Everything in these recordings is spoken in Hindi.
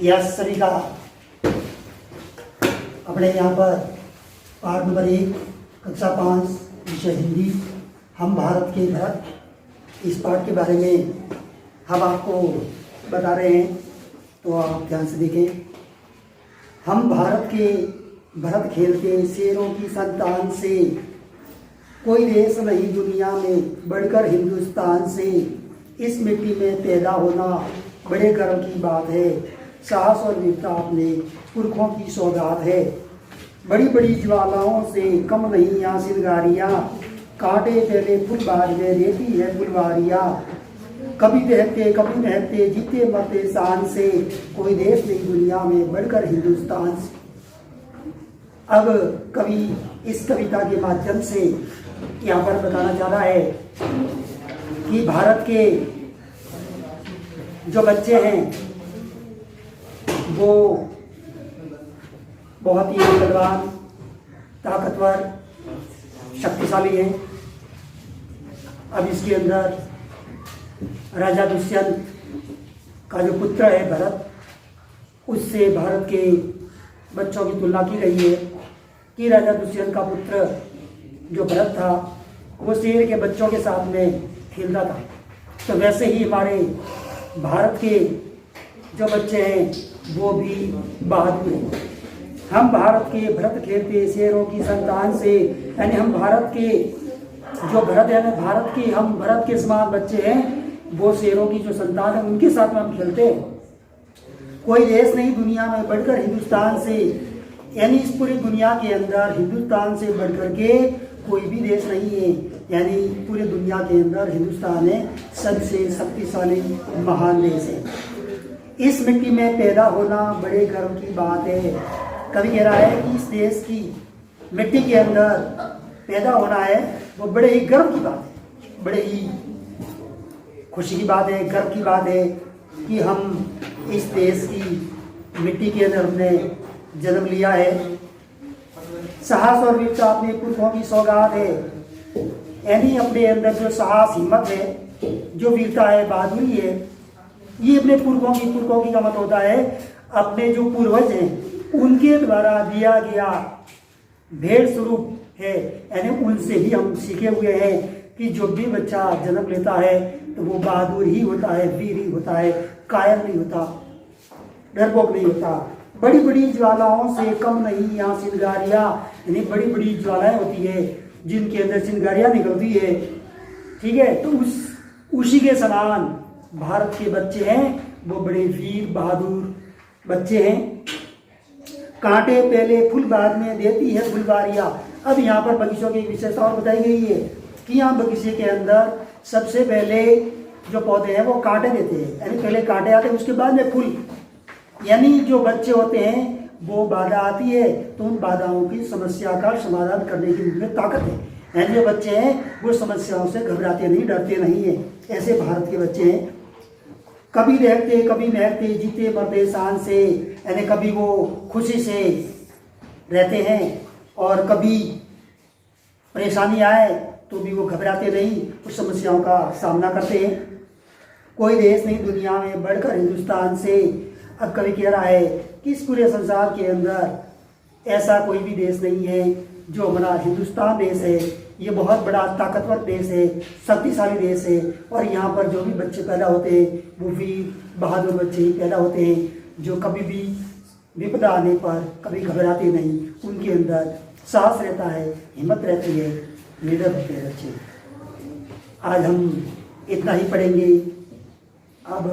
यह सभी का अपने यहाँ पर पाठ नंबर 1 कक्षा 5 विषय हिंदी हम भारत के भरत। इस पाठ के बारे में हम आपको बता रहे हैं, तो आप ध्यान से देखें। हम भारत के भरत खेलते शेरों की संतान से, कोई देश नहीं दुनिया में बढ़कर हिंदुस्तान से। इस मिट्टी में पैदा होना बड़े गर्व की बात है, साहस और वीरता अपने पुरखों की सौगात है। बड़ी बड़ी ज्वालाओं से कम नहीं यहाँ चिंगारियाँ, कांटे पहले फूल बाद में देती है फुलवारियाँ। कभी दहकते कभी महकते जीते मरते शान से, कोई देश नहीं दुनिया में बढ़कर हिंदुस्तान से। अब कवि इस कविता के माध्यम से यहाँ पर बताना चाह रहा है कि भारत के जो बच्चे हैं वो बहुत ही बलवान, ताकतवर, शक्तिशाली हैं। अब इसके अंदर राजा दुष्यंत का जो पुत्र है भरत, उससे भारत के बच्चों की तुलना की गई है कि राजा दुष्यंत का पुत्र जो भरत था वो शेर के बच्चों के साथ में खेलता था। तो वैसे ही हमारे भारत के जो बच्चे हैं वो भी बहादुर हैं। हम भारत के भरत खेलते शेरों की संतान से, यानी हम भारत के जो भरत है, भारत की हम भरत के समान बच्चे हैं, वो शेरों की जो संतान है उनके साथ में हम खेलते हैं। कोई देश नहीं दुनिया में बढ़कर हिंदुस्तान से, यानी इस पूरी दुनिया के अंदर हिंदुस्तान से बढ़कर के कोई भी देश नहीं है। यानी पूरी दुनिया के अंदर हिंदुस्तान है सबसे शक्तिशाली महान देश है। इस मिट्टी में पैदा होना बड़े गर्व की बात है। कवि कह रहा है कि इस देश की मिट्टी के अंदर पैदा होना है वो बड़े ही गर्व की बात है, बड़े ही खुशी की बात है, गर्व की बात है कि हम इस देश की मिट्टी के अंदर हमने जन्म लिया है। साहस और वीरता अपने पुरखों की सौगात है, यानी अपने अंदर जो साहस हिम्मत है, जो वीरता है, बहादुरी है, ये अपने पुरखों की का मत होता है। अपने जो पूर्वज हैं उनके द्वारा दिया गया भेड़ स्वरूप है, यानी उनसे ही हम सीखे हुए हैं कि जो भी बच्चा जन्म लेता है तो वो बहादुर ही होता है, वीर ही होता है, कायर नहीं होता, डरपोक नहीं होता। बड़ी बड़ी ज्वालाओं से कम नहीं यहाँ चिंगारियाँ, यानी बड़ी बड़ी ज्वालाएं होती है जिनके अंदर चिंगारियाँ निकलती है, ठीक है। तो उसी के समान भारत के बच्चे हैं, वो बड़े वीर बहादुर बच्चे हैं। कांटे पहले फूल बाद में देती है फुलवारियाँ। अब यहाँ पर बगीचों की विशेषता और बताई गई है कि यहाँ बगीचे के अंदर सबसे पहले जो पौधे हैं वो कांटे देते हैं, यानी पहले कांटे आते हैं उसके बाद में फूल। यानी जो बच्चे होते हैं वो बाधा आती है तो उन बाधाओं की समस्या का समाधान करने की उनमें ताकत है। यानी जो बच्चे हैं वो समस्याओं से घबराते नहीं, डरते नहीं है। ऐसे भारत के बच्चे हैं। कभी रहते कभी महकते जीते मरते शान से, यानी कभी वो खुशी से रहते हैं और कभी परेशानी आए तो भी वो घबराते नहीं, उस समस्याओं का सामना करते हैं। कोई देश नहीं दुनिया में बढ़कर हिंदुस्तान से। अब कवि कह रहा है कि इस पूरे संसार के अंदर ऐसा कोई भी देश नहीं है जो हमारा हिंदुस्तान देश है। ये बहुत बड़ा ताकतवर देश है, शक्तिशाली देश है, और यहाँ पर जो भी बच्चे पैदा होते हैं वो वीर बहादुर बच्चे ही पैदा होते हैं, जो कभी भी विपदा आने पर कभी घबराते नहीं, उनके अंदर साहस रहता है, हिम्मत रहती है, निडर होते हैं बच्चे। आज हम इतना ही पढ़ेंगे। अब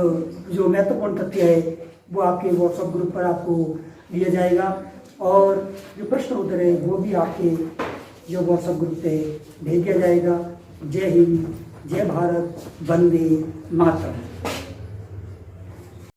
जो महत्वपूर्ण तथ्य है वो आपके व्हाट्सएप ग्रुप पर आपको दिया जाएगा, और जो प्रश्न उत्तर है वो भी आपके जो व्हाट्सएप ग्रुप पे भेज दिया जाएगा। जय हिंद, जय भारत, वंदे मातरम।